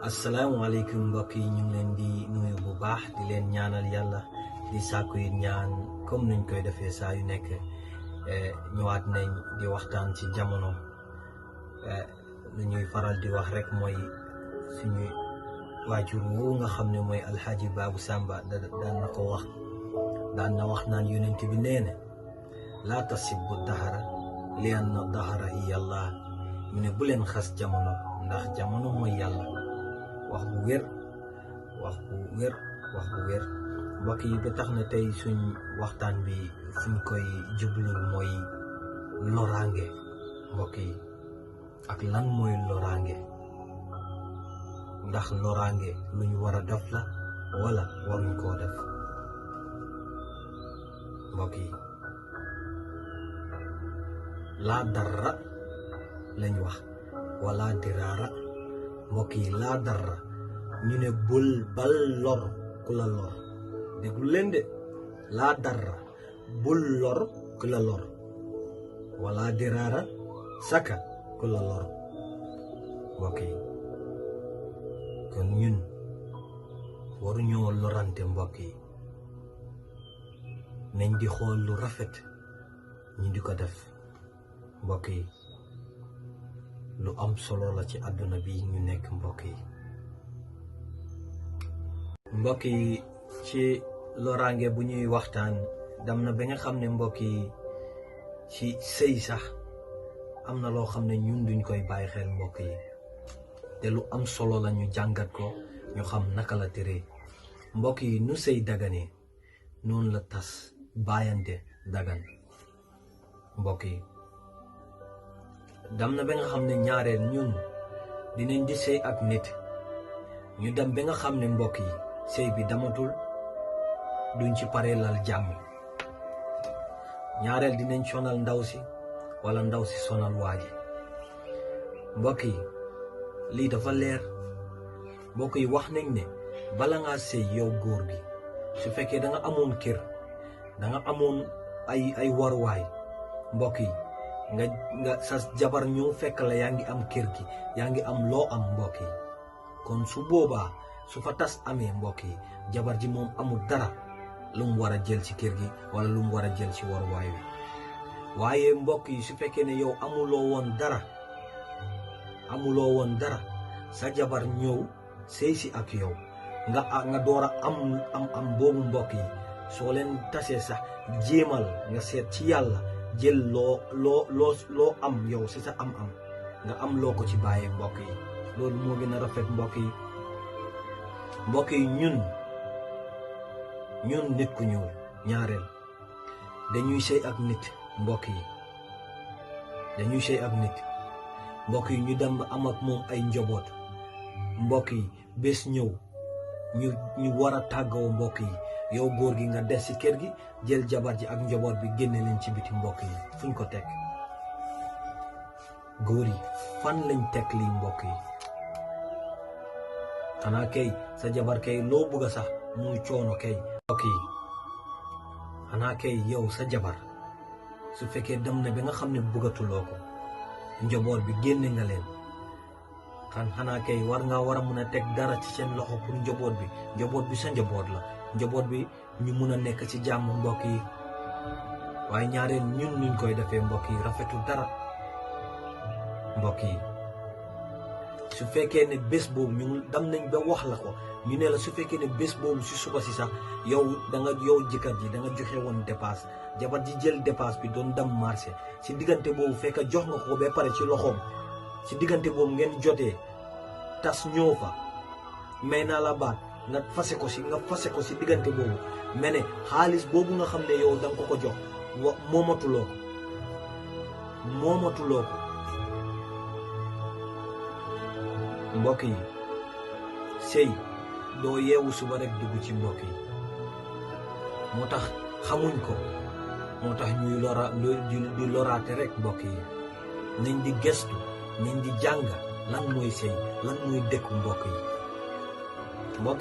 asalaamaaleykum mbokk yi ñu ngi leen di nuyu bu baax di leen ñaanal yàlla di sàkku yi ñaan comme nuñ koy defee saa yu nekk ñëwaat nañ di waxtaan ci jamono lu ñuy faral di wax rek mooy suñu waajur woowu nga xam ne mooy alxaaji Baabu Samba daan na ko wax daan na wax naan yonent bi nee na laa tasibbu dahara li anna dahara hiya Allah mu ne bu leen xas jamono ndax jamono mooy yàlla wax bu wér mbokk yi ba tax na tey suñ waxtaan bi fuñ koy jublu mooy loraange mbokk yi ak lan mooy loraange ndax loraange lu ñu war a def la wala waruñ koo def mbokk yi laa darra lañ wax wala diraara mbokk yi laa darra ñu ne bal lor ku la lor déglu leen de laa darra bul lor ku la lor wala diraara saka ku la lor mbokk yi kon ñun waruñoo lorante mbokk yi nañ di xool lu rafet ñu di ko def mbokk yi lu am solo la ci àdduna bi ñu nekk mbokk yi ci loraange bu ñuy waxtaan dem na ba nga xam ne mbokk yi ci sëy sax am na loo xam ne ñun duñ koy bàyyi xel mbokk yi te lu am solo la ñu jàngat ko ñu xam naka la tëree mbokk yi nu sëy daganee noonu la tas bàyyante dagan mbokk yi dem na ba nga xam ne ñaareel ñun dinañ di sëy ak nit ñu dem ba nga xam ne mbokk yi sëy bi damatul duñ ci pare lal jàmm ñaareel dinañ sonal ndaw si wala ndaw si sonal waaji mbokk yi lii dafa leer mbokk yi wax nañ ne bala ngaa sëy yow góor gi su fekkee da nga amoon kër da nga amoon ay waruwaay mbokk yi nga sa jabar ñëw fekk la yaa ngi am kër gi yaa ngi am loo am mbokk yi kon su boobaa su fa tas amee mbokk yi jabar ji moom amul dara lu mu war a jël ci kër gi wala lu mu war a jël ci waruwaay wi waaye mbokk yi su fekkee ne yow amuloo woon dara sa jabar ñëw sëy si ak yow nga door a am boobu mbokk yi soo leen tasee sax jéemal nga seet ci yàlla jël loo am yow si sa am nga am loo ko ci bàyyee mbokk yi loolu moo gën a rafet mbokk yi ñun nit ku ñuul ñaareel dañuy sëy ak nit mbokk yi ñu dem am ak moom ay njaboot mbokk yi bés ñëw ñu war a tàggoo mbokk yi yow góor gi nga des ci kër gi jël jabar ji ak njaboot bi génne leen ci biti mbokk yi fuñ ko teg góor yi fan lañ teg lii mbokk yi xanaa kay sa jabar kay loo bëgg a sax muy coono kay mbokk yi xanaa kay yow sa jabar su fekkee dem na ba nga xam ne bëggatuloo ko njaboot bi génne nga leen xanaa kay war a mën a teg dara ci seen loxo pour njaboot bi sa njaboot la njaboot bi ñu mun a nekk ci jàmm mbokk yi waaye ñaareel ñun nuñ koy defee mbokk yi rafetul dara mbokk yi su fekkee ne bés boobu ñu dam nañ ba wax la ko ñu ne la su fekkee ne bés boobu si suba si sax yow jëkkër ji da nga joxe woon dépasse jabar ji jël dépasse bi doon dem marché si diggante boobu fekk jox nga ko ba pare ci loxoom si diggante boobu ngeen jotee tas ñëw fa may naa la baat nga fase ko si diggante boobu mais ne xaalis boobu nga xam ne yow da nga ko jox moomatuloo ko mbokk yi sëy doo yeewu suba rek dugg ci mbokk yi moo tax xamuñ ko moo tax ñuy di loraate rek mbokk yi nañ di gestu nañ di jàng lan mooy sëy lan mooy dëkku mbokk yi